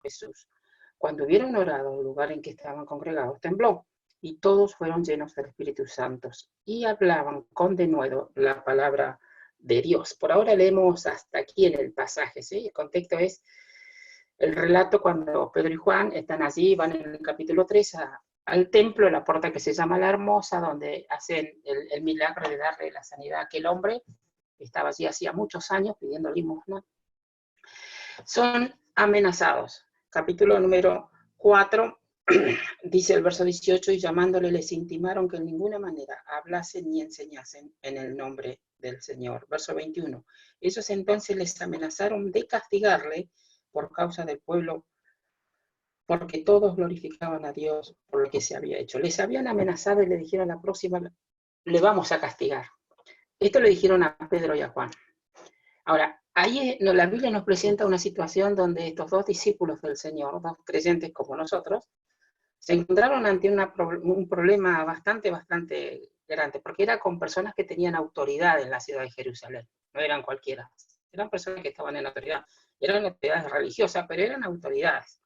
Jesús. Cuando hubieron orado, el lugar en que estaban congregados tembló, y todos fueron llenos del Espíritu Santo, y hablaban con denuedo la palabra de Dios. Por ahora leemos hasta aquí en el pasaje, ¿sí? El contexto es el relato cuando Pedro y Juan están allí, van en el capítulo 3 al templo, la puerta que se llama La Hermosa, donde hacen el milagro de darle la sanidad a aquel hombre que estaba allí hacía muchos años pidiendo limosna. Son amenazados. Capítulo número 4, dice el verso 18, y llamándole les intimaron que en ninguna manera hablasen ni enseñasen en el nombre del Señor. Verso 21, ellos entonces les amenazaron de castigarle por causa del pueblo, porque todos glorificaban a Dios por lo que se había hecho. Les habían amenazado y le dijeron la próxima, le vamos a castigar. Esto le dijeron a Pedro y a Juan. Ahora, ahí la Biblia nos presenta una situación donde estos dos discípulos del Señor, dos creyentes como nosotros, se encontraron ante un problema bastante grande, porque era con personas que tenían autoridad en la ciudad de Jerusalén, no eran cualquiera, eran personas que estaban en autoridad, eran autoridades religiosas, pero eran autoridades.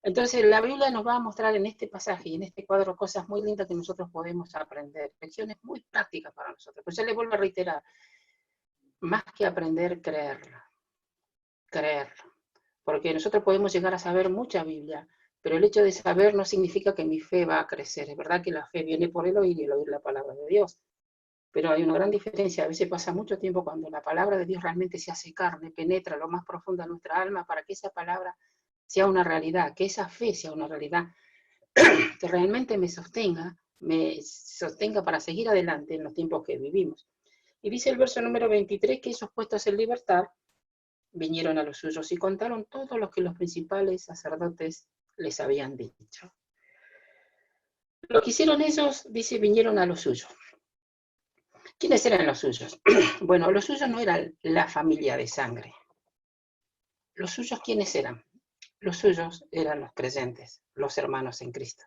Entonces la Biblia nos va a mostrar en este pasaje y en este cuadro cosas muy lindas que nosotros podemos aprender, lecciones muy prácticas para nosotros. Pues yo les vuelvo a reiterar, más que aprender, creer, porque nosotros podemos llegar a saber mucha Biblia, pero el hecho de saber no significa que mi fe va a crecer. Es verdad que la fe viene por el oír y el oír la palabra de Dios, pero hay una gran diferencia. A veces pasa mucho tiempo cuando la palabra de Dios realmente se hace carne, penetra lo más profundo de nuestra alma para que esa palabra sea una realidad, que esa fe sea una realidad, que realmente me sostenga para seguir adelante en los tiempos que vivimos. Y dice el verso número 23 que esos puestos en libertad vinieron a los suyos y contaron todo lo que los principales sacerdotes les habían dicho. Lo que hicieron ellos, dice, vinieron a los suyos. ¿Quiénes eran los suyos? Bueno, los suyos no eran la familia de sangre. ¿Los suyos quiénes eran? Los suyos eran los creyentes, los hermanos en Cristo.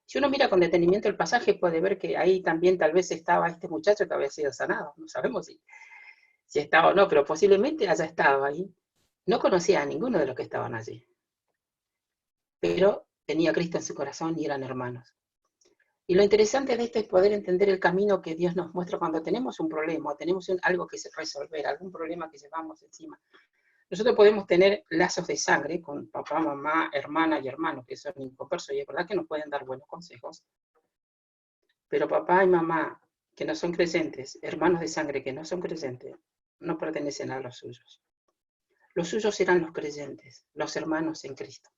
Si uno mira con detenimiento el pasaje, puede ver que ahí también tal vez estaba este muchacho que había sido sanado. No sabemos si estaba o no, pero posiblemente haya estado ahí. No conocía a ninguno de los que estaban allí, pero tenía a Cristo en su corazón y eran hermanos. Y lo interesante de esto es poder entender el camino que Dios nos muestra cuando tenemos un problema, tenemos algo que resolver, algún problema que llevamos encima. Nosotros podemos tener lazos de sangre con papá, mamá, hermana y hermano, que son inconversos, y es verdad que nos pueden dar buenos consejos, pero papá y mamá que no son creyentes, hermanos de sangre que no son creyentes, no pertenecen a los suyos. Los suyos eran los creyentes, los hermanos en Cristo.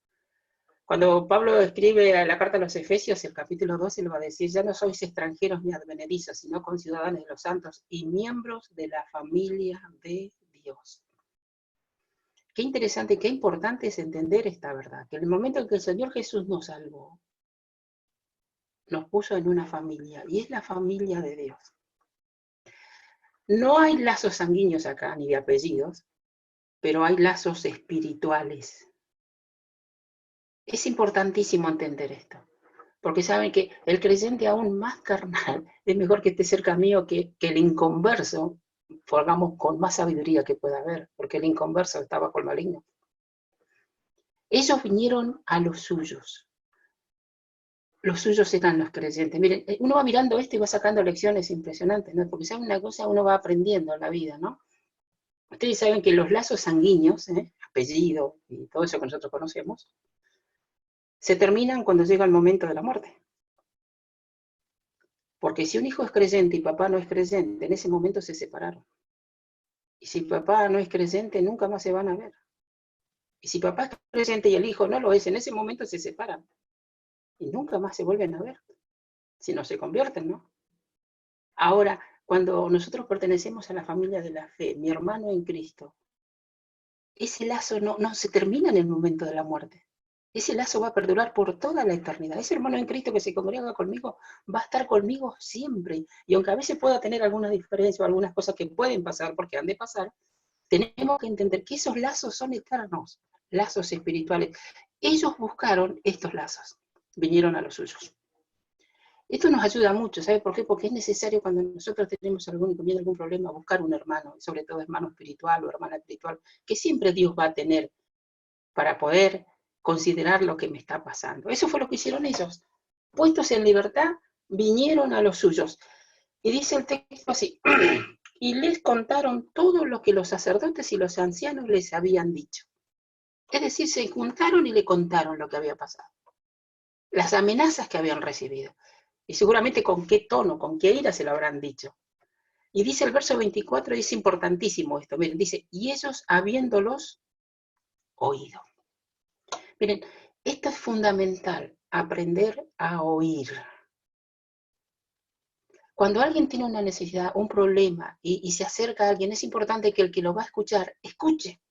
Cuando Pablo escribe la carta a los Efesios, el capítulo 12, le va a decir, ya no sois extranjeros ni advenedizos, sino conciudadanos de los santos y miembros de la familia de Dios. Qué interesante y qué importante es entender esta verdad, que en el momento en que el Señor Jesús nos salvó, nos puso en una familia, y es la familia de Dios. No hay lazos sanguíneos acá, ni de apellidos, pero hay lazos espirituales. Es importantísimo entender esto, porque saben que el creyente aún más carnal es mejor que esté cerca mío que el inconverso, formamos con más sabiduría que pueda haber, porque el inconverso está bajo el maligno. Ellos vinieron a los suyos eran los creyentes. Miren, uno va mirando esto y va sacando lecciones impresionantes, ¿no? Porque sabe una cosa, uno va aprendiendo en la vida, ¿no? Ustedes saben que los lazos sanguíneos, apellido y todo eso que nosotros conocemos, se terminan cuando llega el momento de la muerte. Porque si un hijo es creyente y papá no es creyente, en ese momento se separaron. Y si papá no es creyente, nunca más se van a ver. Y si papá es creyente y el hijo no lo es, en ese momento se separan. Y nunca más se vuelven a ver. Si no se convierten, ¿no? Ahora, cuando nosotros pertenecemos a la familia de la fe, mi hermano en Cristo, ese lazo no se termina en el momento de la muerte. Ese lazo va a perdurar por toda la eternidad. Ese hermano en Cristo que se congrega conmigo va a estar conmigo siempre. Y aunque a veces pueda tener alguna diferencia o algunas cosas que pueden pasar, porque han de pasar, tenemos que entender que esos lazos son eternos, lazos espirituales. Ellos buscaron estos lazos, vinieron a los suyos. Esto nos ayuda mucho, ¿sabe por qué? Porque es necesario cuando nosotros tenemos algún problema buscar un hermano, sobre todo hermano espiritual o hermana espiritual, que siempre Dios va a tener para poder considerar lo que me está pasando. Eso fue lo que hicieron ellos. Puestos en libertad, vinieron a los suyos. Y dice el texto así, y les contaron todo lo que los sacerdotes y los ancianos les habían dicho. Es decir, se juntaron y le contaron lo que había pasado, las amenazas que habían recibido. Y seguramente con qué tono, con qué ira se lo habrán dicho. Y dice el verso 24, y es importantísimo esto, miren, dice, y ellos habiéndolos oído. Miren, esto es fundamental, aprender a oír. Cuando alguien tiene una necesidad, un problema, y se acerca a alguien, es importante que el que lo va a escuchar, escuche.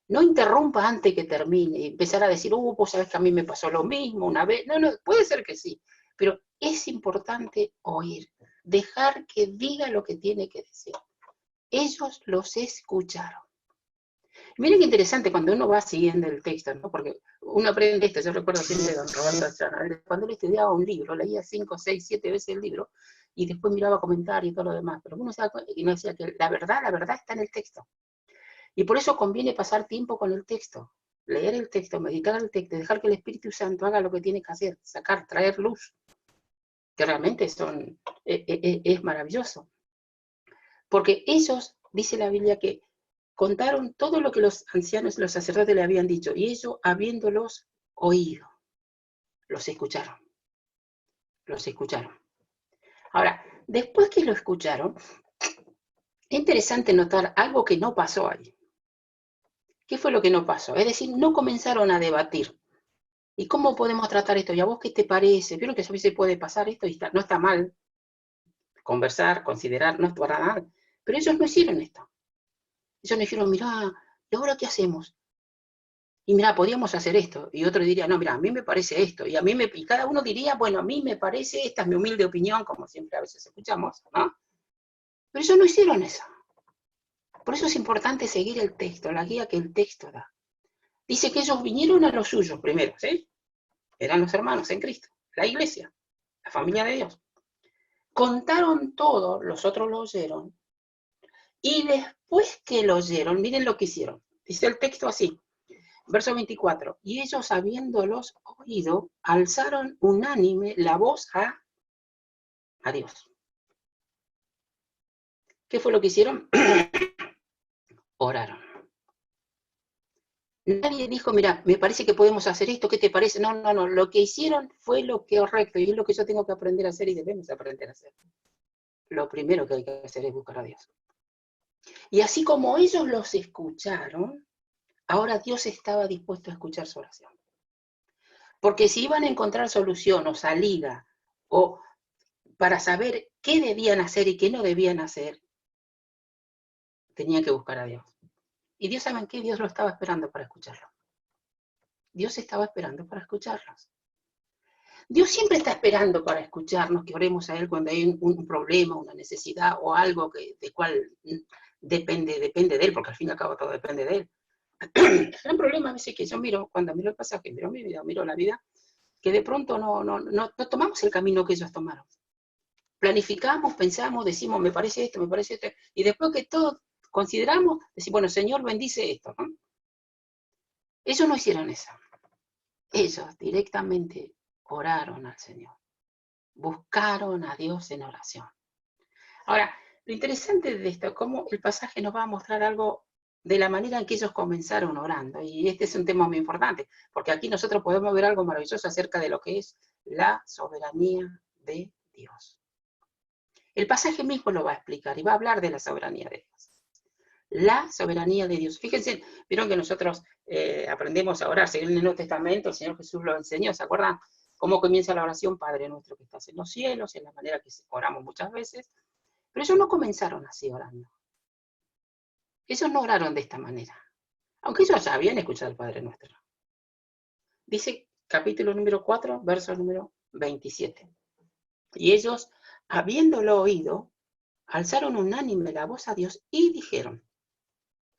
No interrumpa antes que termine y empezar a decir, pues sabes que a mí me pasó lo mismo una vez. No, puede ser que sí, pero es importante oír, dejar que diga lo que tiene que decir. Ellos los escucharon. Miren qué interesante cuando uno va siguiendo el texto, ¿no? Porque uno aprende esto. Yo recuerdo siempre de don Roberto Achana, cuando él estudiaba un libro, leía 5, 6, 7 veces el libro y después miraba comentarios y todo lo demás, pero uno se da cuenta y no decía que la verdad está en el texto. Y por eso conviene pasar tiempo con el texto, leer el texto, meditar el texto, dejar que el Espíritu Santo haga lo que tiene que hacer, sacar, traer luz, que realmente es maravilloso. Porque ellos, dice la Biblia, que contaron todo lo que los ancianos y los sacerdotes le habían dicho, y ellos, habiéndolos oído, los escucharon. Los escucharon. Ahora, después que lo escucharon, es interesante notar algo que no pasó ahí. ¿Qué fue lo que no pasó? Es decir, no comenzaron a debatir. ¿Y cómo podemos tratar esto? ¿Y a vos qué te parece? Vieron que a veces puede pasar esto y no está mal conversar, considerar, no está mal. Pero ellos no hicieron esto. Ellos no dijeron, mirá, ¿y ahora qué hacemos? Y mirá, podríamos hacer esto. Y otro diría, no, mirá, a mí me parece esto. Y cada uno diría, bueno, a mí me parece, esta es mi humilde opinión, como siempre a veces escuchamos, ¿no? Pero ellos no hicieron eso. Por eso es importante seguir el texto, la guía que el texto da. Dice que ellos vinieron a los suyos primero, ¿sí? Eran los hermanos en Cristo, la iglesia, la familia de Dios. Contaron todo, los otros lo oyeron, y después que lo oyeron, miren lo que hicieron. Dice el texto así, verso 24, y ellos habiéndolos oído, alzaron unánime la voz a Dios. ¿Qué fue lo que hicieron? Oraron. Nadie dijo, mira, me parece que podemos hacer esto, ¿qué te parece? No, lo que hicieron fue lo correcto, y es lo que yo tengo que aprender a hacer y debemos aprender a hacer. Lo primero que hay que hacer es buscar a Dios. Y así como ellos los escucharon, ahora Dios estaba dispuesto a escuchar su oración. Porque si iban a encontrar solución o salida, o para saber qué debían hacer y qué no debían hacer, tenían que buscar a Dios. Y Dios, ¿saben qué? Dios lo estaba esperando para escucharlo. Dios estaba esperando para escucharlos. Dios siempre está esperando para escucharnos, que oremos a Él cuando hay un problema, una necesidad o algo de cual depende de Él, porque al fin y al cabo todo depende de Él. El gran problema a veces que yo miro, cuando miro el pasaje, miro mi vida, miro la vida, que de pronto no tomamos el camino que ellos tomaron. Planificamos, pensamos, decimos, me parece esto, y después que todo consideramos, decimos, bueno, Señor, bendice esto, ¿no? Ellos no hicieron eso. Ellos directamente oraron al Señor. Buscaron a Dios en oración. Ahora, lo interesante de esto es cómo el pasaje nos va a mostrar algo de la manera en que ellos comenzaron orando. Y este es un tema muy importante, porque aquí nosotros podemos ver algo maravilloso acerca de lo que es la soberanía de Dios. El pasaje mismo lo va a explicar y va a hablar de la soberanía de Dios. La soberanía de Dios. Fíjense, vieron que nosotros aprendemos a orar, según el Nuevo Testamento, el Señor Jesús lo enseñó, ¿se acuerdan? ¿Cómo comienza la oración? Padre nuestro que estás en los cielos, en la manera que oramos muchas veces. Pero ellos no comenzaron así orando. Ellos no oraron de esta manera. Aunque ellos ya habían escuchado al Padre Nuestro. Dice capítulo número 4, verso número 27. Y ellos, habiéndolo oído, alzaron unánime la voz a Dios y dijeron,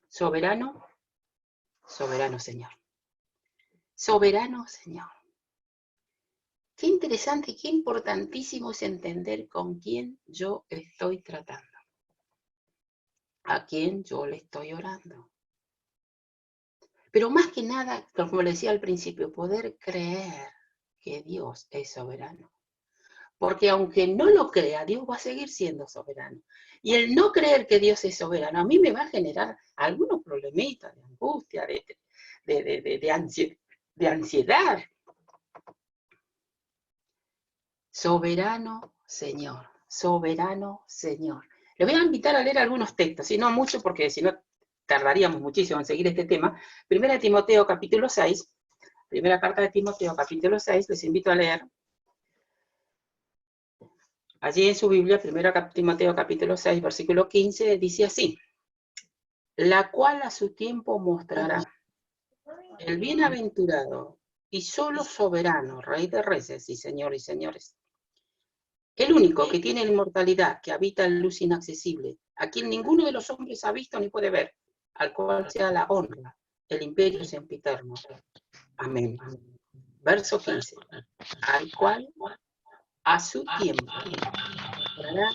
soberano, soberano Señor. Soberano Señor. Qué interesante y qué importantísimo es entender con quién yo estoy tratando. A quién yo le estoy orando. Pero más que nada, como le decía al principio, poder creer que Dios es soberano. Porque aunque no lo crea, Dios va a seguir siendo soberano. Y el no creer que Dios es soberano, a mí me va a generar algunos problemitas de angustia, de ansiedad. Soberano Señor, soberano Señor. Les voy a invitar a leer algunos textos, y no mucho porque si no tardaríamos muchísimo en seguir este tema. Primera de Timoteo capítulo 6, primera carta de Timoteo capítulo 6, les invito a leer. Allí en su Biblia, primera Timoteo capítulo 6, versículo 15, dice así: la cual a su tiempo mostrará el bienaventurado y solo soberano, Rey de Reyes y Señor y señores. El único que tiene la inmortalidad, que habita en luz inaccesible, a quien ninguno de los hombres ha visto ni puede ver, al cual sea la honra, el imperio sempiterno. Amén. Verso 15. Al cual a su tiempo mostrará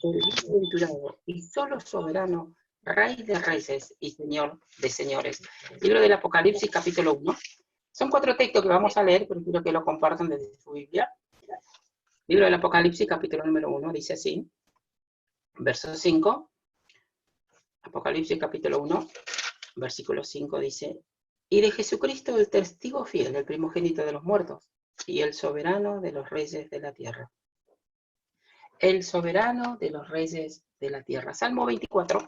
el bienaventurado y solo soberano, Rey de Reyes y Señor de señores. Libro del Apocalipsis, capítulo 1. Son 4 textos que vamos a leer, pero quiero que lo compartan desde su Biblia. Libro del Apocalipsis, capítulo número 1, dice así, verso 5. Apocalipsis, capítulo 1, versículo 5 dice: y de Jesucristo el testigo fiel, el primogénito de los muertos, y el soberano de los reyes de la tierra. El soberano de los reyes de la tierra. Salmo 24.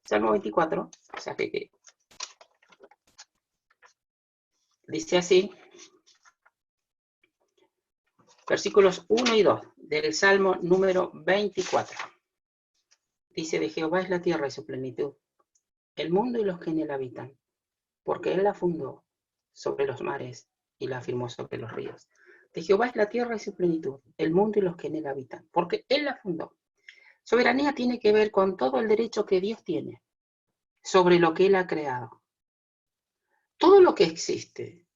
Salmo 24, o sea que dice así, versículos 1 y 2 del Salmo número 24. Dice: de Jehová es la tierra y su plenitud, el mundo y los que en él habitan, porque él la fundó sobre los mares y la afirmó sobre los ríos. De Jehová es la tierra y su plenitud, el mundo y los que en él habitan, porque él la fundó. Soberanía tiene que ver con todo el derecho que Dios tiene sobre lo que él ha creado. Todo lo que existe.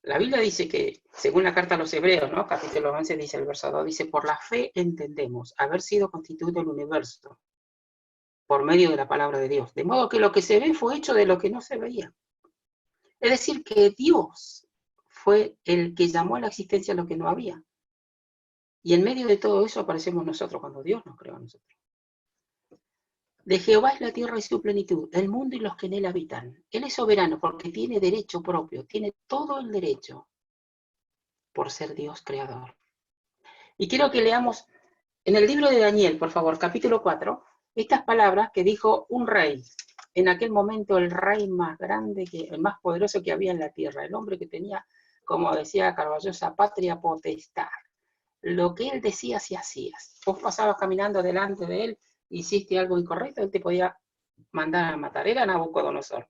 La Biblia dice que, según la carta a los Hebreos, ¿no? Capítulo 11 dice el verso 2, dice: por la fe entendemos haber sido constituido el universo por medio de la palabra de Dios. De modo que lo que se ve fue hecho de lo que no se veía. Es decir, que Dios fue el que llamó a la existencia lo que no había. Y en medio de todo eso aparecemos nosotros cuando Dios nos creó a nosotros. De Jehová es la tierra y su plenitud, el mundo y los que en él habitan. Él es soberano porque tiene derecho propio, tiene todo el derecho por ser Dios creador. Y quiero que leamos en el libro de Daniel, por favor, capítulo 4, estas palabras que dijo un rey. En aquel momento el rey más grande, el más poderoso que había en la tierra, el hombre que tenía, como decía Carballosa, patria potestad. Lo que él decía se hacía. Vos pasabas caminando delante de él, hiciste algo incorrecto, él te podía mandar a matar. Era Nabucodonosor.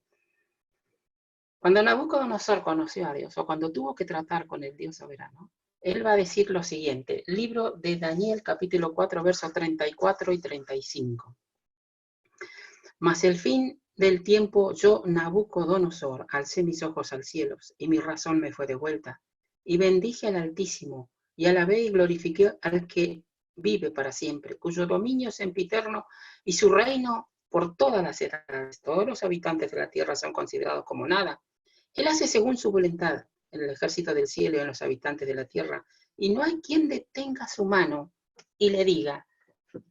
Cuando Nabucodonosor conoció a Dios, o cuando tuvo que tratar con el Dios soberano, él va a decir lo siguiente, libro de Daniel, capítulo 4, versos 34 y 35. Mas el fin del tiempo yo, Nabucodonosor, alcé mis ojos al cielo, y mi razón me fue devuelta, y bendije al Altísimo, y alabé y glorifiqué al que vive para siempre, cuyo dominio es sempiterno, y su reino por todas las edades. Todos los habitantes de la tierra son considerados como nada. Él hace según su voluntad en el ejército del cielo y en los habitantes de la tierra, y no hay quien detenga su mano y le diga: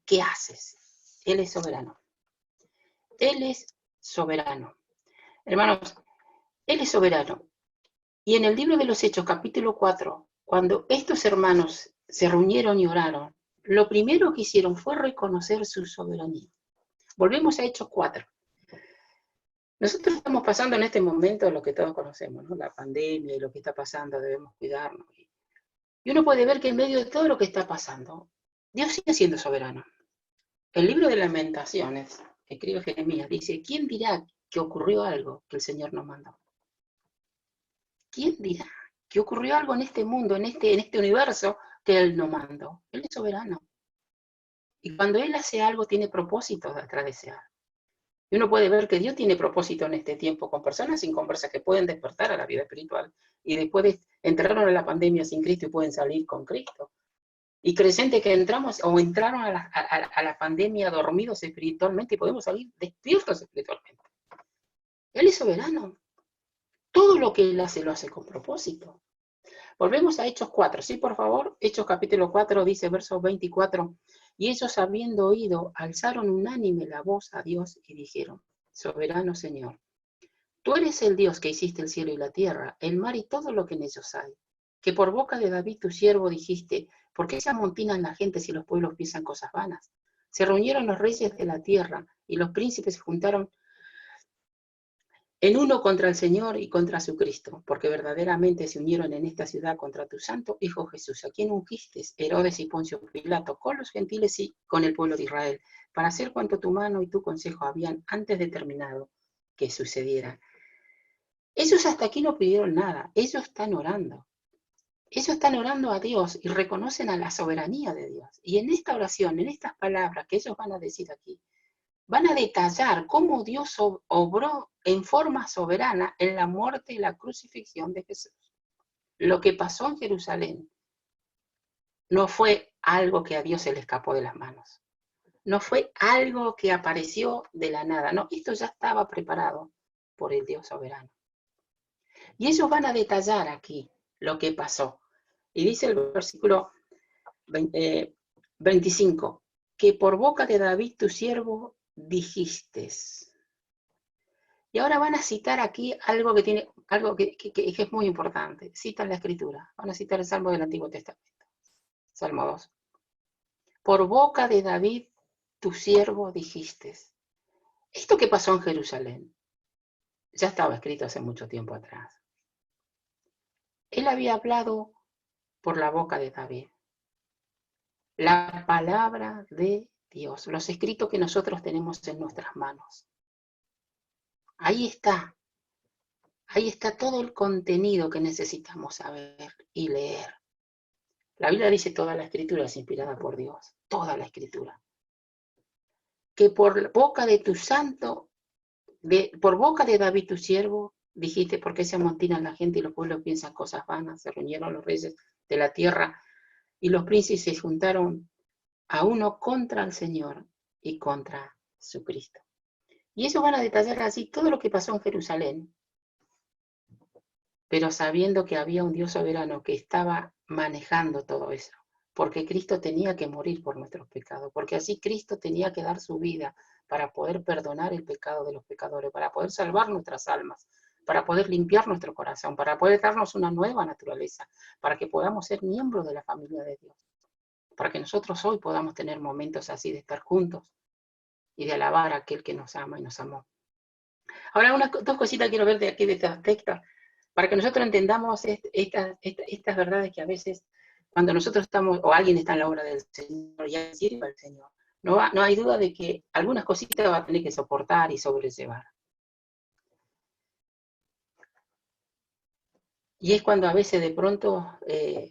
¿qué haces? Él es soberano. Él es soberano. Hermanos, Él es soberano. Y en el libro de los Hechos, capítulo 4, cuando estos hermanos se reunieron y oraron, lo primero que hicieron fue reconocer su soberanía. Volvemos a Hechos 4. Nosotros estamos pasando en este momento lo que todos conocemos, ¿no? La pandemia y lo que está pasando, debemos cuidarnos. Y uno puede ver que en medio de todo lo que está pasando, Dios sigue siendo soberano. El libro de Lamentaciones, que escribe Jeremías, dice: ¿quién dirá que ocurrió algo que el Señor nos mandó? ¿Quién dirá que ocurrió algo en este mundo, en este universo que Él nos mandó? Él es soberano. Y cuando Él hace algo, tiene propósitos detrás de ese algo. Y uno puede ver que Dios tiene propósito en este tiempo con personas sin conversas que pueden despertar a la vida espiritual y después entraron a la pandemia sin Cristo y pueden salir con Cristo. Y creyentes que entramos o entraron a la pandemia dormidos espiritualmente y podemos salir despiertos espiritualmente. Él es soberano. Todo lo que Él hace, lo hace con propósito. Volvemos a Hechos 4, ¿sí, por favor? Hechos capítulo 4 dice, verso 24, y ellos habiendo oído, alzaron unánime la voz a Dios y dijeron, soberano Señor, tú eres el Dios que hiciste el cielo y la tierra, el mar y todo lo que en ellos hay, que por boca de David tu siervo dijiste, ¿por qué se amontinan la gente si los pueblos piensan cosas vanas? Se reunieron los reyes de la tierra y los príncipes se juntaron en uno contra el Señor y contra su Cristo, porque verdaderamente se unieron en esta ciudad contra tu santo Hijo Jesús, a quien ungiste, Herodes y Poncio Pilato, con los gentiles y con el pueblo de Israel, para hacer cuanto tu mano y tu consejo habían antes determinado que sucediera. Ellos hasta aquí no pidieron nada, ellos están orando. Ellos están orando a Dios y reconocen a la soberanía de Dios. Y en esta oración, en estas palabras que ellos van a decir aquí, van a detallar cómo Dios obró en forma soberana en la muerte y la crucifixión de Jesús. Lo que pasó en Jerusalén no fue algo que a Dios se le escapó de las manos. No fue algo que apareció de la nada. No, esto ya estaba preparado por el Dios soberano. Y ellos van a detallar aquí lo que pasó. Y dice el versículo 25, que por boca de David tu siervo dijiste. Y ahora van a citar aquí algo que tiene, algo que es muy importante. Citan la Escritura. Van a citar el Salmo del Antiguo Testamento. Salmo 2. Por boca de David, tu siervo dijiste. Esto que pasó en Jerusalén ya estaba escrito hace mucho tiempo atrás. Él había hablado por la boca de David. La palabra de Dios, los escritos que nosotros tenemos en nuestras manos. Ahí está todo el contenido que necesitamos saber y leer. La Biblia dice toda la Escritura es inspirada por Dios, toda la Escritura. Que por boca de tu santo, por boca de David tu siervo, dijiste, ¿por qué se amontinan la gente y los pueblos piensan cosas vanas? Se reunieron los reyes de la tierra y los príncipes se juntaron a uno contra el Señor y contra su Cristo. Y ellos van a detallar así todo lo que pasó en Jerusalén, pero sabiendo que había un Dios soberano que estaba manejando todo eso, porque Cristo tenía que morir por nuestros pecados, porque así Cristo tenía que dar su vida para poder perdonar el pecado de los pecadores, para poder salvar nuestras almas, para poder limpiar nuestro corazón, para poder darnos una nueva naturaleza, para que podamos ser miembros de la familia de Dios, para que nosotros hoy podamos tener momentos así de estar juntos y de alabar a aquel que nos ama y nos amó. Ahora, dos cositas quiero ver de aquí de este texto, para que nosotros entendamos estas verdades que a veces, cuando nosotros estamos, o alguien está en la obra del Señor, ya sirve al Señor, no hay duda de que algunas cositas va a tener que soportar y sobrellevar. Y es cuando a veces de pronto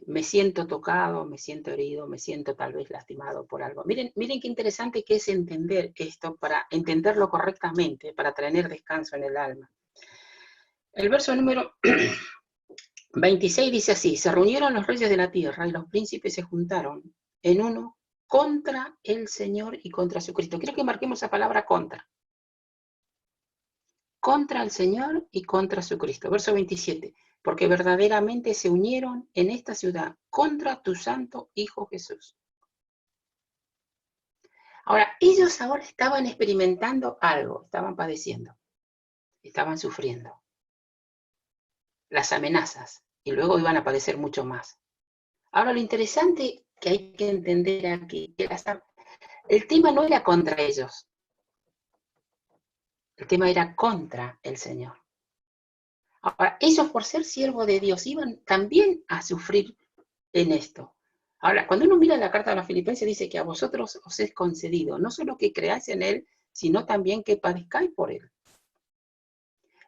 me siento tocado, me siento herido, me siento tal vez lastimado por algo. Miren qué interesante que es entender esto, para entenderlo correctamente, para tener descanso en el alma. El verso número 26 dice así, se reunieron los reyes de la tierra y los príncipes se juntaron en uno contra el Señor y contra su Cristo. Quiero que marquemos la palabra contra. Contra el Señor y contra su Cristo. Verso 27, porque verdaderamente se unieron en esta ciudad contra tu santo Hijo Jesús. Ahora, ellos ahora estaban experimentando algo, estaban padeciendo, estaban sufriendo las amenazas y luego iban a padecer mucho más. Ahora, lo interesante que hay que entender aquí, que el tema no era contra ellos, el tema era contra el Señor. Ahora, ellos por ser siervos de Dios iban también a sufrir en esto. Ahora, cuando uno mira la carta de los Filipenses, dice que a vosotros os es concedido, no solo que creáis en Él, sino también que padezcáis por Él.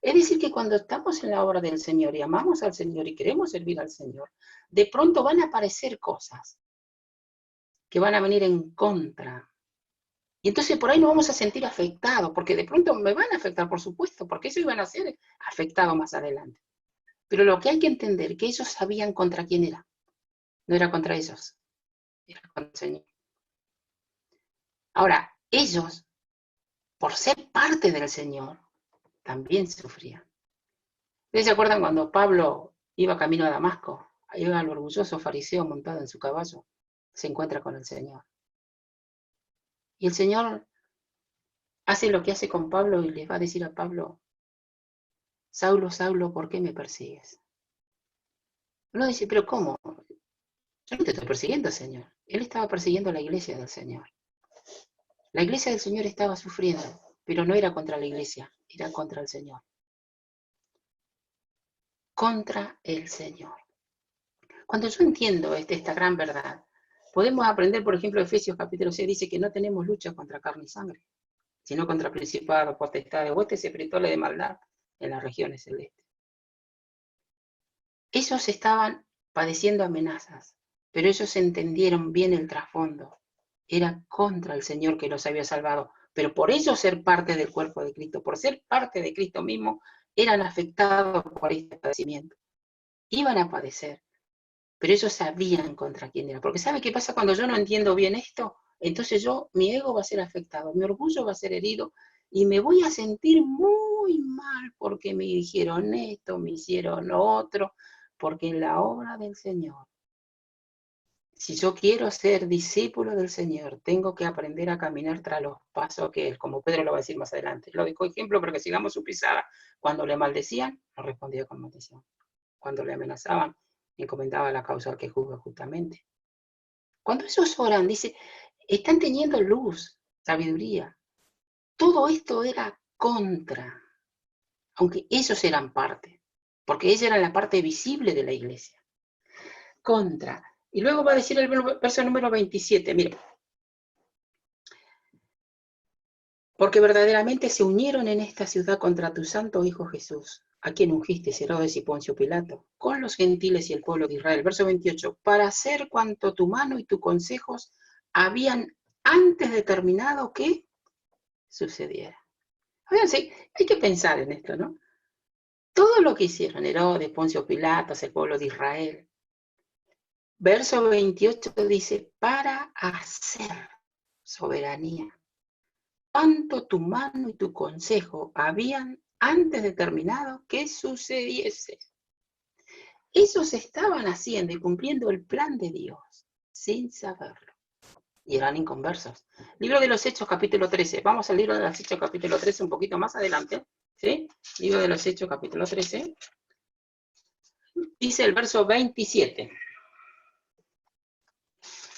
Es decir, que cuando estamos en la obra del Señor y amamos al Señor y queremos servir al Señor, de pronto van a aparecer cosas que van a venir en contra. Y entonces por ahí nos vamos a sentir afectados, porque de pronto me van a afectar, por supuesto, porque ellos iban a ser afectados más adelante. Pero lo que hay que entender, que ellos sabían contra quién era. No era contra ellos, era contra el Señor. Ahora, ellos, por ser parte del Señor, también sufrían. ¿Ustedes se acuerdan cuando Pablo iba camino a Damasco? Iba el orgulloso fariseo montado en su caballo, se encuentra con el Señor. Y el Señor hace lo que hace con Pablo y les va a decir a Pablo, Saulo, Saulo, ¿por qué me persigues? Uno dice, pero ¿cómo? Yo no te estoy persiguiendo, Señor. Él estaba persiguiendo a la iglesia del Señor. La iglesia del Señor estaba sufriendo, pero no era contra la iglesia, era contra el Señor. Contra el Señor. Cuando yo entiendo esta gran verdad, podemos aprender, por ejemplo, Efesios capítulo 6 dice que no tenemos lucha contra carne y sangre, sino contra principados, potestades, huestes espirituales de maldad en las regiones celestes. Ellos estaban padeciendo amenazas, pero ellos entendieron bien el trasfondo. Era contra el Señor que los había salvado, pero por ellos ser parte del cuerpo de Cristo, por ser parte de Cristo mismo, eran afectados por este padecimiento. Iban a padecer, pero ellos sabían contra quién era. Porque ¿sabe qué pasa cuando yo no entiendo bien esto? Entonces mi ego va a ser afectado, mi orgullo va a ser herido y me voy a sentir muy mal porque me dijeron esto, me hicieron lo otro, porque en la obra del Señor, si yo quiero ser discípulo del Señor, tengo que aprender a caminar tras los pasos que Él, como Pedro lo va a decir más adelante. Lo dijo ejemplo para que sigamos su pisada. Cuando le maldecían, no respondía con maldición. Cuando le amenazaban, encomendaba la causa al que juzga justamente. Cuando ellos oran, dice, están teniendo luz, sabiduría. Todo esto era contra, aunque ellos eran parte, porque ellos eran la parte visible de la iglesia. Contra. Y luego va a decir el verso número 27, mire. Porque verdaderamente se unieron en esta ciudad contra tu santo Hijo Jesús, a quien ungiste Herodes y Poncio Pilato, con los gentiles y el pueblo de Israel. Verso 28, para hacer cuanto tu mano y tus consejos habían antes determinado que sucediera. Fíjense, hay que pensar en esto, ¿no? Todo lo que hicieron Herodes, Poncio Pilato, el pueblo de Israel. Verso 28 dice, para hacer soberanía. Cuanto tu mano y tu consejo habían antes determinado que sucediese. Ellos estaban haciendo y cumpliendo el plan de Dios, sin saberlo. Y eran inconversos. Libro de los Hechos, capítulo 13. Vamos al libro de los Hechos, capítulo 13, un poquito más adelante. ¿Sí? Libro de los Hechos, capítulo 13. Dice el verso 27.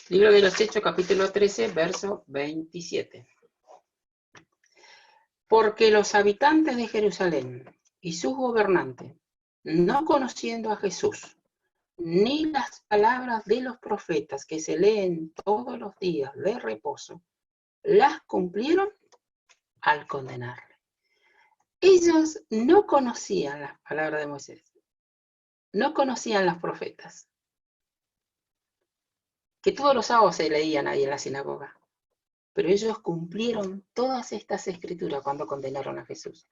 Libro de los Hechos, capítulo 13, verso 27. Porque los habitantes de Jerusalén y sus gobernantes, no conociendo a Jesús, ni las palabras de los profetas que se leen todos los días de reposo, las cumplieron al condenarle. Ellos no conocían las palabras de Moisés, no conocían los profetas, que todos los sábados se leían ahí en la sinagoga. Pero ellos cumplieron todas estas escrituras cuando condenaron a Jesús.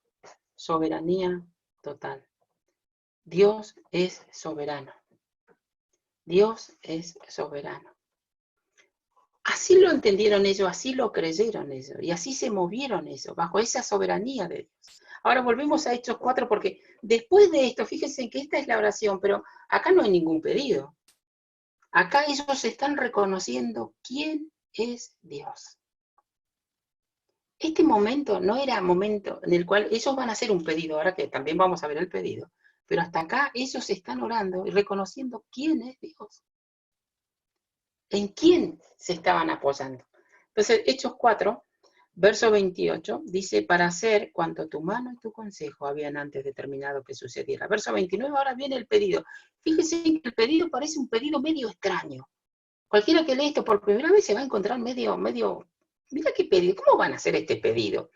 Soberanía total. Dios es soberano. Dios es soberano. Así lo entendieron ellos, así lo creyeron ellos, y así se movieron ellos, bajo esa soberanía de Dios. Ahora volvemos a Hechos 4, porque después de esto, fíjense que esta es la oración, pero acá no hay ningún pedido. Acá ellos están reconociendo quién es Dios. Este momento no era momento en el cual ellos van a hacer un pedido, ahora que también vamos a ver el pedido, pero hasta acá ellos están orando y reconociendo quién es Dios. ¿En quién se estaban apoyando? Entonces, Hechos 4, verso 28, dice, para hacer cuanto tu mano y tu consejo habían antes determinado que sucediera. Verso 29, ahora viene el pedido. Fíjense que el pedido parece un pedido medio extraño. Cualquiera que lee esto por primera vez se va a encontrar medio, mira qué pedido, ¿cómo van a hacer este pedido?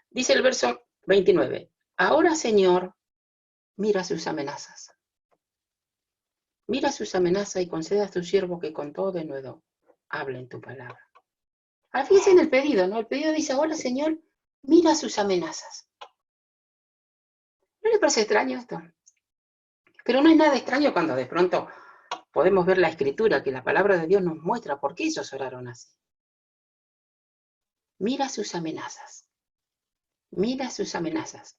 Dice el verso 29, ahora Señor, mira sus amenazas. Mira sus amenazas y conceda a tu siervo que con todo denuedo hable en tu palabra. Ahora fíjense en el pedido, ¿no? El pedido dice, ahora Señor, mira sus amenazas. ¿No le parece extraño esto? Pero no es nada extraño cuando de pronto podemos ver la escritura, que la palabra de Dios nos muestra por qué ellos oraron así. Mira sus amenazas. Mira sus amenazas.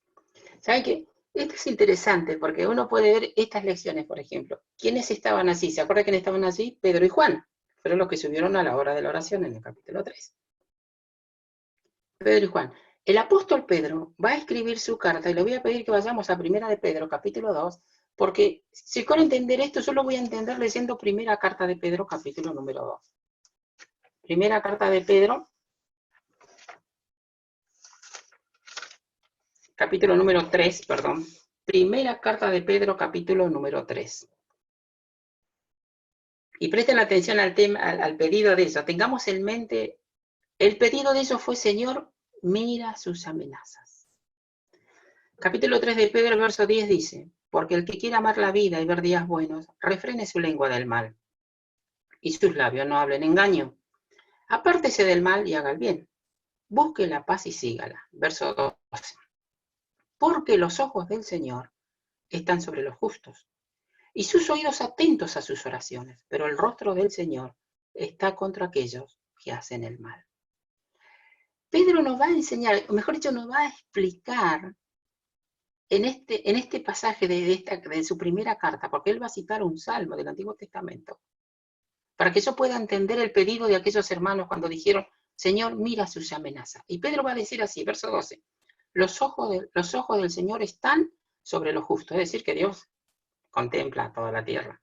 ¿Saben qué? Esto es interesante porque uno puede ver estas lecciones, por ejemplo. ¿Quiénes estaban allí? ¿Se acuerda quiénes estaban allí? Pedro y Juan. Fueron los que subieron a la hora de la oración en el capítulo 3. Pedro y Juan. El apóstol Pedro va a escribir su carta y le voy a pedir que vayamos a Primera de Pedro, capítulo 2, porque si quiero entender esto, yo lo voy a entender leyendo Primera Carta de Pedro, capítulo número 2. Primera Carta de Pedro, capítulo número 3, perdón. Primera Carta de Pedro, capítulo número 3. Y presten atención al tema, al pedido de ellos. Tengamos en mente, el pedido de ellos fue, Señor, mira sus amenazas. Capítulo 3 de Pedro, verso 10 dice, porque el que quiera amar la vida y ver días buenos, refrene su lengua del mal, y sus labios no hablen engaño. Apártese del mal y haga el bien. Busque la paz y sígala. Verso 12. Porque los ojos del Señor están sobre los justos, y sus oídos atentos a sus oraciones, pero el rostro del Señor está contra aquellos que hacen el mal. Pedro nos va a enseñar, o mejor dicho, nos va a explicar en este pasaje de su primera carta, porque él va a citar un salmo del Antiguo Testamento, para que yo pueda entender el pedido de aquellos hermanos cuando dijeron, Señor, mira sus amenazas. Y Pedro va a decir así, verso 12, los ojos del Señor están sobre lo justo, es decir, que Dios contempla toda la tierra.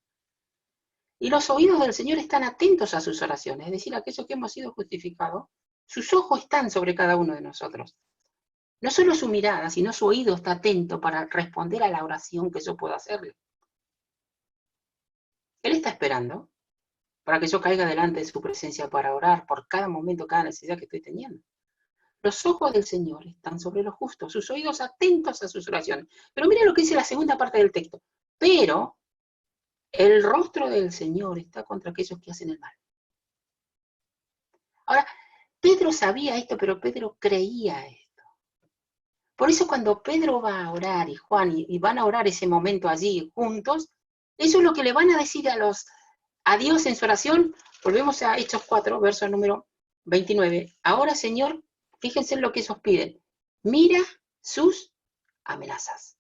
Y los oídos del Señor están atentos a sus oraciones, es decir, aquellos que hemos sido justificados, sus ojos están sobre cada uno de nosotros. No solo su mirada, sino su oído está atento para responder a la oración que yo puedo hacerle. Él está esperando para que yo caiga delante de su presencia para orar por cada momento, cada necesidad que estoy teniendo. Los ojos del Señor están sobre los justos, sus oídos atentos a sus oraciones. Pero mira lo que dice la segunda parte del texto. Pero el rostro del Señor está contra aquellos que hacen el mal. Ahora, Pedro sabía esto, pero Pedro creía esto. Por eso cuando Pedro va a orar y Juan y van a orar ese momento allí juntos, eso es lo que le van a decir a Dios en su oración. Volvemos a Hechos 4, verso número 29. Ahora, Señor, fíjense en lo que ellos piden. Mira sus amenazas.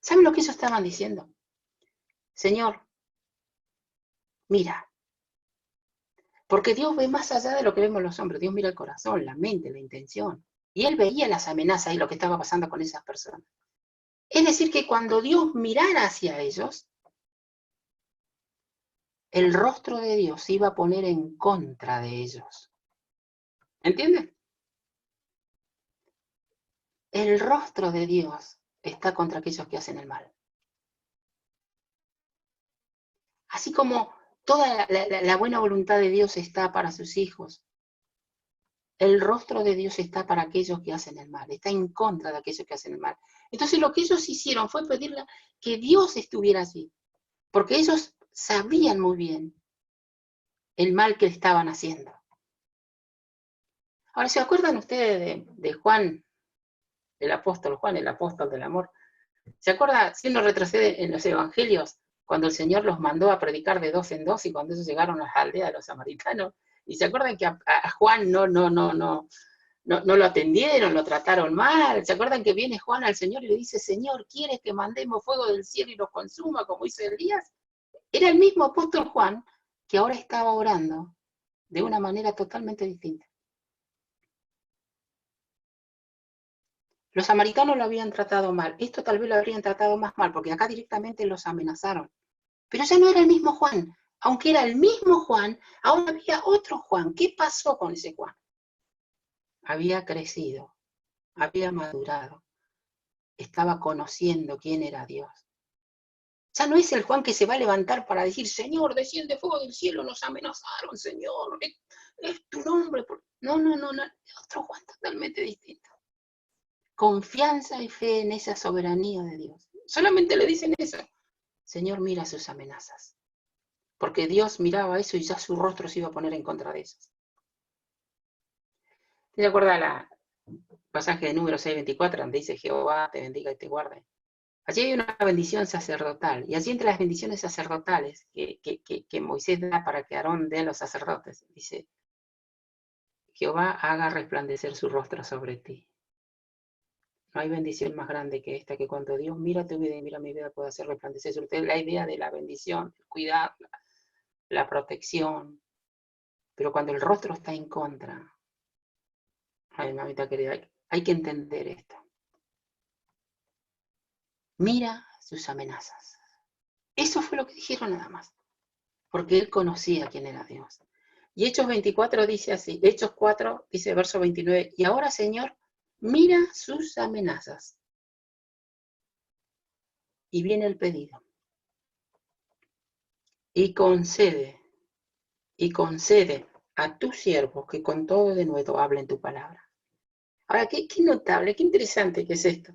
¿Saben lo que ellos estaban diciendo? Señor, mira. Porque Dios ve más allá de lo que vemos los hombres. Dios mira el corazón, la mente, la intención. Y él veía las amenazas y lo que estaba pasando con esas personas. Es decir, que cuando Dios mirara hacia ellos, el rostro de Dios se iba a poner en contra de ellos. ¿Entienden? El rostro de Dios está contra aquellos que hacen el mal. Así como toda la buena voluntad de Dios está para sus hijos, el rostro de Dios está para aquellos que hacen el mal, está en contra de aquellos que hacen el mal. Entonces lo que ellos hicieron fue pedirle que Dios estuviera allí, porque ellos sabían muy bien el mal que estaban haciendo. Ahora, ¿se acuerdan ustedes de Juan, el apóstol Juan, el apóstol del amor? ¿Se acuerda, si uno retrocede en los evangelios, cuando el Señor los mandó a predicar de dos en dos y cuando ellos llegaron a las aldeas de los samaritanos? Y se acuerdan que a Juan no lo atendieron, lo trataron mal. ¿Se acuerdan que viene Juan al Señor y le dice, Señor, ¿quieres que mandemos fuego del cielo y los consuma como hizo Elías? Era el mismo apóstol Juan que ahora estaba orando de una manera totalmente distinta. Los samaritanos lo habían tratado mal. Esto tal vez lo habrían tratado más mal, porque acá directamente los amenazaron. Pero ya no era el mismo Juan. Aunque era el mismo Juan, ahora había otro Juan. ¿Qué pasó con ese Juan? Había crecido, había madurado, estaba conociendo quién era Dios. Ya no es el Juan que se va a levantar para decir, Señor, desciende fuego del cielo, nos amenazaron, Señor, es tu nombre. No, otro Juan totalmente distinto. Confianza y fe en esa soberanía de Dios. Solamente le dicen eso. Señor, mira sus amenazas. Porque Dios miraba eso y ya su rostro se iba a poner en contra de ellos. ¿Te acuerdas el pasaje de Números 6:24, donde dice, Jehová te bendiga y te guarde? Allí hay una bendición sacerdotal, y allí entre las bendiciones sacerdotales que Moisés da para que Aarón dé a los sacerdotes, dice, Jehová haga resplandecer su rostro sobre ti. No hay bendición más grande que esta, que cuando Dios mira tu vida y mira mi vida, puede hacer resplandecer sobre usted la idea de la bendición, el cuidado, la protección. Pero cuando el rostro está en contra, ay, mamita querida, hay que entender esto. Mira sus amenazas. Eso fue lo que dijeron nada más, porque él conocía quién era Dios. Y Hechos 24 dice así, Hechos 4 dice verso 29, y ahora Señor, mira sus amenazas. Y viene el pedido. Y concede a tus siervos que con todo denuedo hablen tu palabra. Ahora, qué notable, qué interesante que es esto.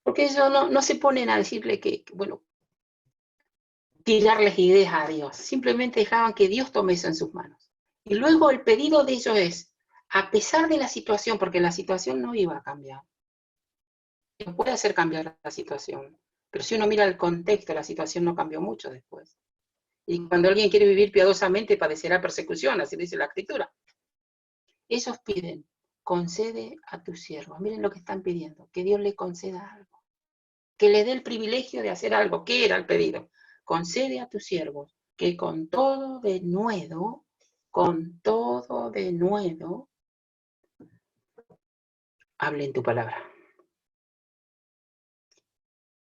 Porque ellos no se ponen a decirle bueno, tirarles ideas a Dios. Simplemente dejaban que Dios tome eso en sus manos. Y luego el pedido de ellos es, a pesar de la situación, porque la situación no iba a cambiar. No puede hacer cambiar la situación. Pero si uno mira el contexto, la situación no cambió mucho después. Y cuando alguien quiere vivir piadosamente, padecerá persecución, así dice la Escritura. Ellos piden, concede a tus siervos. Miren lo que están pidiendo, que Dios le conceda algo. Que le dé el privilegio de hacer algo. ¿Qué era el pedido? Concede a tus siervos que con todo denuedo, hablen tu palabra.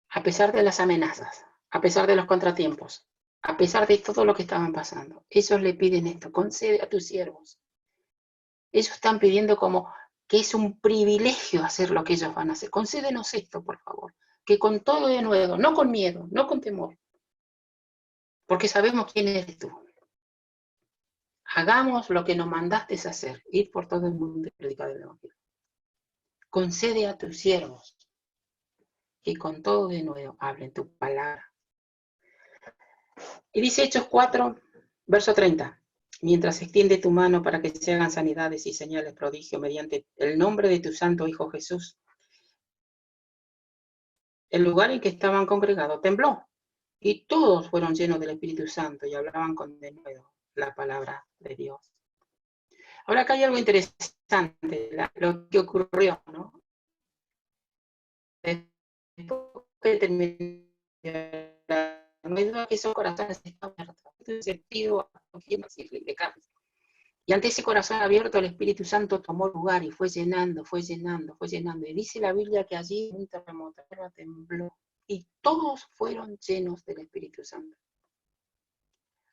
A pesar de las amenazas, a pesar de los contratiempos, a pesar de todo lo que estaban pasando, ellos le piden esto, concede a tus siervos. Ellos están pidiendo como que es un privilegio hacer lo que ellos van a hacer. Concédenos esto, por favor, que con todo denuedo, no con miedo, no con temor, porque sabemos quién eres tú. Hagamos lo que nos mandaste hacer, ir por todo el mundo y predicar el evangelio. Concede a tus siervos que con todo denuedo hablen tu palabra. Y dice Hechos 4, verso 30. Mientras extiende tu mano para que se hagan sanidades y señales prodigio mediante el nombre de tu santo Hijo Jesús. El lugar en que estaban congregados tembló, y todos fueron llenos del Espíritu Santo y hablaban con denuedo la palabra de Dios. Ahora acá hay algo interesante, lo que ocurrió, ¿no? Después que terminó que esos corazones estaban abiertos, en sentido de carne. Y ante ese corazón abierto el Espíritu Santo tomó lugar y fue llenando. Y dice la Biblia que allí un terremoto tembló y todos fueron llenos del Espíritu Santo.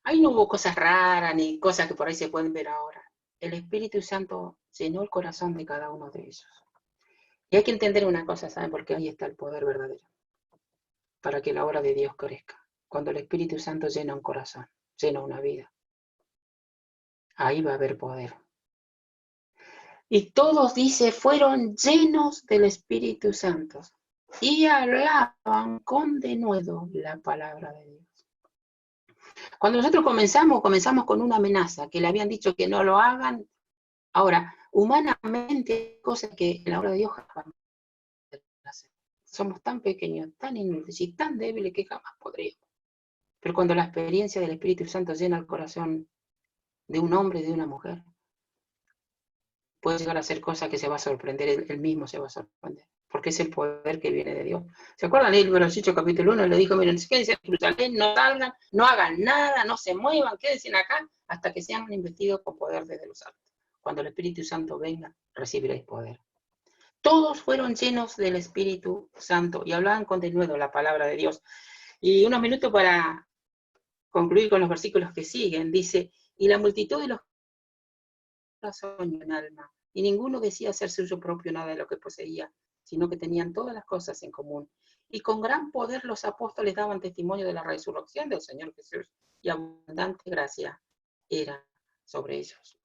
Ahí no hubo cosas raras ni cosas que por ahí se pueden ver ahora. El Espíritu Santo llenó el corazón de cada uno de ellos. Y hay que entender una cosa, ¿saben? Porque ahí está el poder verdadero. Para que la obra de Dios crezca. Cuando el Espíritu Santo llena un corazón, llena una vida. Ahí va a haber poder. Y todos, dice, fueron llenos del Espíritu Santo y hablaban con denuedo la palabra de Dios. Cuando nosotros comenzamos con una amenaza, que le habían dicho que no lo hagan. Ahora, humanamente hay cosas que en la obra de Dios jamás hacer. Somos tan pequeños, tan inútiles y tan débiles que jamás podríamos. Pero cuando la experiencia del Espíritu Santo llena el corazón de un hombre y de una mujer, puede llegar a hacer cosas que se va a sorprender, él mismo se va a sorprender, porque es el poder que viene de Dios. ¿Se acuerdan? El Libro de Hechos capítulo 1 le dijo, miren, quédense en Jerusalén, no salgan, no hagan nada, no se muevan, quédense acá hasta que sean investidos con poder desde los altos. Cuando el Espíritu Santo venga, recibiréis poder. Todos fueron llenos del Espíritu Santo y hablaban con denuedo la palabra de Dios. Y unos minutos para concluir con los versículos que siguen, dice, y la multitud de los corazones en alma, y ninguno decía ser suyo propio nada de lo que poseía, sino que tenían todas las cosas en común. Y con gran poder los apóstoles daban testimonio de la resurrección del Señor Jesús, y abundante gracia era sobre ellos.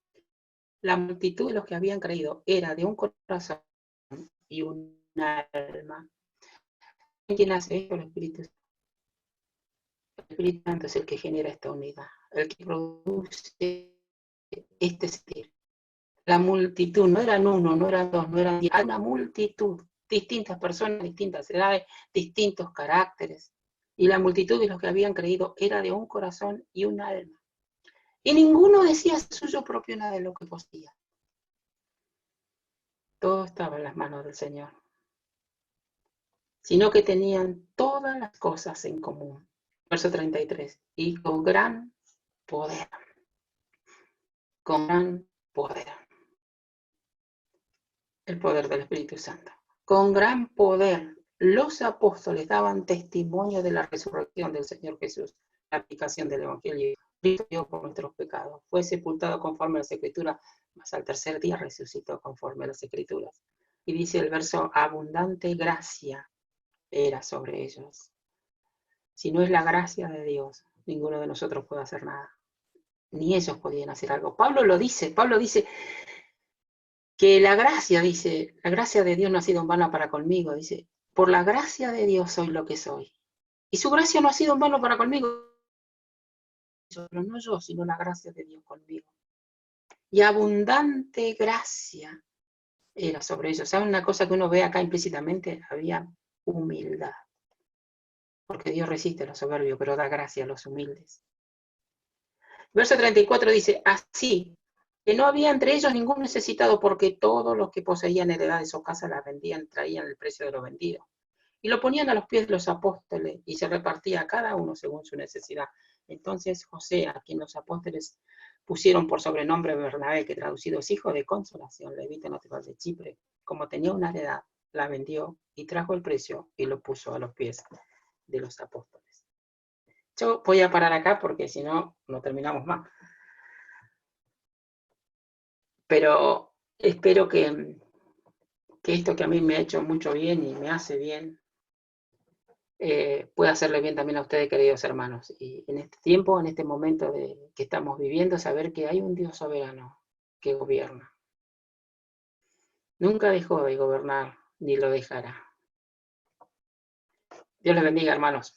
La multitud de los que habían creído era de un corazón y un alma. ¿Quién hace esto? El Espíritu Santo. El Espíritu Santo es el que genera esta unidad, el que produce este sentir. La multitud, no eran uno, no eran dos, no eran 10, era una multitud, distintas personas, distintas edades, distintos caracteres. Y la multitud de los que habían creído era de un corazón y un alma. Y ninguno decía suyo propio nada de lo que poseía. Todo estaba en las manos del Señor, sino que tenían todas las cosas en común. Verso 33. Y poder, con gran poder, el poder del Espíritu Santo. Con gran poder, los apóstoles daban testimonio de la resurrección del Señor Jesús, la aplicación del Evangelio. Cristo murió por nuestros pecados, fue sepultado conforme a las Escrituras, mas al tercer día resucitó conforme a las Escrituras. Y dice el verso, abundante gracia era sobre ellos. Si no es la gracia de Dios, ninguno de nosotros puede hacer nada. Ni ellos podían hacer algo. Pablo dice que la gracia de Dios no ha sido en vano para conmigo, dice, por la gracia de Dios soy lo que soy. Y su gracia no ha sido en vano para conmigo, pero no yo, sino la gracia de Dios conmigo. Y abundante gracia era sobre ellos. ¿Saben una cosa que uno ve acá implícitamente? Había humildad. Porque Dios resiste a los soberbios, pero da gracia a los humildes. Verso 34 dice, así, que no había entre ellos ningún necesitado, porque todos los que poseían heredades o casas las vendían, traían el precio de lo vendido. Y lo ponían a los pies de los apóstoles, y se repartía a cada uno según su necesidad. Entonces José, a quien los apóstoles pusieron por sobrenombre Bernabé, que traducido es hijo de consolación, levita natural de Chipre, como tenía una heredad, la vendió y trajo el precio y lo puso a los pies de los apóstoles. Yo voy a parar acá porque si no, no terminamos más. Pero espero que esto que a mí me ha hecho mucho bien y me hace bien, pueda hacerle bien también a ustedes, queridos hermanos. Y en este tiempo, en este momento que estamos viviendo, saber que hay un Dios soberano que gobierna. Nunca dejó de gobernar, ni lo dejará. Dios les bendiga, hermanos.